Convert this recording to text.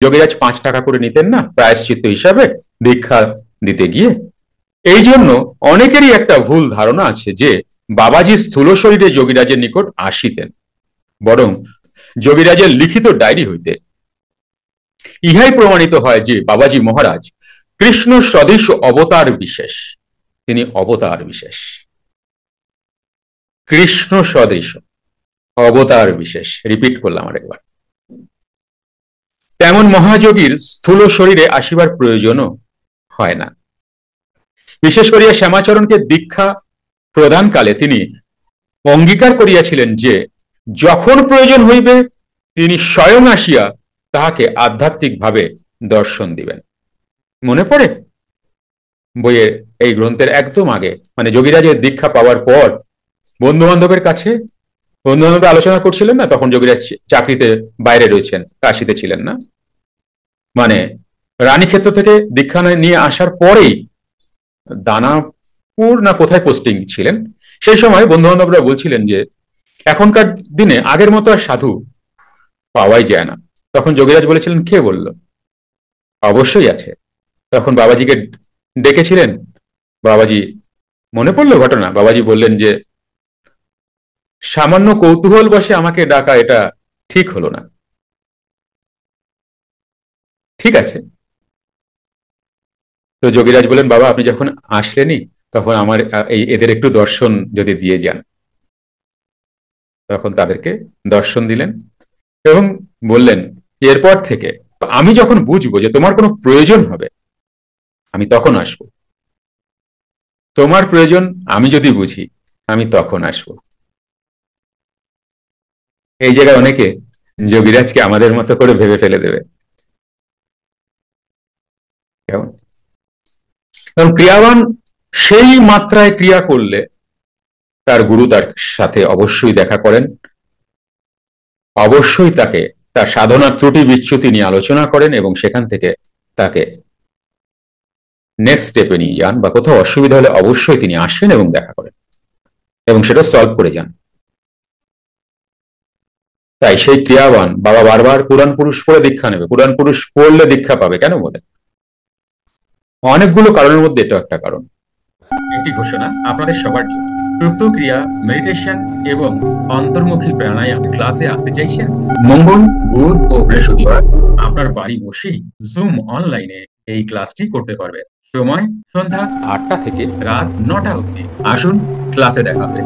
যোগীরাজ 5 টাকা করে নিতেন না প্রায়শ্চিত্ত হিসাবে দীক্ষা দিতে গিয়ে। এই জন্য অনেকেরই একটা ভুল ধারণা আছে যে বাবাজি স্থূল শরীরে যোগীরাজের নিকট আসিতেন, বরং যোগীরাজের লিখিত ডায়েরি হইতে ইহাই প্রমাণিত হয় যে বাবাজি মহারাজ কৃষ্ণ সদৃশ অবতার বিশেষ। তিনি অবতার বিশেষ, কৃষ্ণ সদৃশ অবতার বিশেষ, রিপিট করলাম আরেকবার। তেমন মহাযোগীর স্থূল শরীরে আসিবার প্রয়োজনও হয় না। বিশেষ করিয়া শ্যামাচরণকে দীক্ষা প্রদানকালে তিনি অঙ্গীকার করিয়াছিলেন যে যখন প্রয়োজন হইবে তিনি স্বয়ং আসিয়া তাহাকে আধ্যাত্মিকভাবে দর্শন দিবেন। মনে পড়ে বইয়ের এই গ্রন্থের একদম আগে, মানে যোগীরাজের দীক্ষা পাওয়ার পর বন্ধু বান্ধবের কাছে বন্ধু বান্ধবরা আলোচনা করছিলেন না, তখন যোগীরাজ চাকরিতে বাইরে রয়েছেন, কাশিতে ছিলেন না, মানে রানীক্ষেত্র থেকে দীক্ষা নিয়ে আসার পরেই দানাপুর না কোথায় পোস্টিং ছিলেন, সেই সময় বন্ধু বান্ধবরা বলছিলেন যে এখনকার দিনে আগের মতো আর সাধু পাওয়াই যায় না। তখন যোগীরাজ বলেছিলেন, কে বলল? অবশ্যই আছে। তখন বাবাজিকে ডেকেছিলেন, বাবাজি মনে পড়লো ঘটনা, বাবাজি বললেন যে সামান্য কৌতূহল বসে আমাকে ডাকা এটা ঠিক হলো না। ঠিক আছে। তো যোগীরাজ বলেন, বাবা আপনি যখন আসলেনই তখন আমার এদের একটু দর্শন যদি দিয়ে যান। তখন তাদেরকে দর্শন দিলেন এবং বললেন, এরপর থেকে আমি যখন বুঝবো যে তোমার কোনো প্রয়োজন হবে আমি তখন আসব, তোমার প্রয়োজন আমি যদি বুঝি আমি তখন আসব। এই জায়গায় অনেকে যোগীরাজকে আমাদের মতো করে ভেবে ফেলে দেবে, কেমন? কারণ ক্রিয়াবান সেই মাত্রায় ক্রিয়া করলে তার গুরু তার সাথে অবশ্যই দেখা করেন, অবশ্যই তাকে তার সাধনার ত্রুটি বিচ্যুতি নিয়ে আলোচনা করেন এবং সেখান থেকে তাকে নেক্সট স্টেপে নিয়ে যান, বা কোথাও অসুবিধা হলে অবশ্যই তিনি আসেন এবং দেখা করেন এবং সেটা সলভ করে যান। তাই সেই ক্রিয়াবান বাবা বারবার পুরাণ পুরুষ পড়ে দীক্ষা নেবে। পুরাণ পুরুষ পড়লে দীক্ষা পাবে কেন বলে? অনেকগুলো কারণের মধ্যে এটা একটা কারণ। একটি ঘোষণা আপনাদের সবার জন্য, সুপ্ত ক্রিয়া, মেডিটেশন এবং অন্তর্মুখী প্রাণায়াম ক্লাসে আসতে চাইছেন? মঙ্গল, বুধ ও বৃহস্পতিবার আপনার বাড়ি বসেই জুম অনলাইনে এই ক্লাসটি করতে পারবেন। সময় সন্ধ্যা 8টা থেকে রাত 9টা অবধি। আসুন, ক্লাসে দেখা হবে।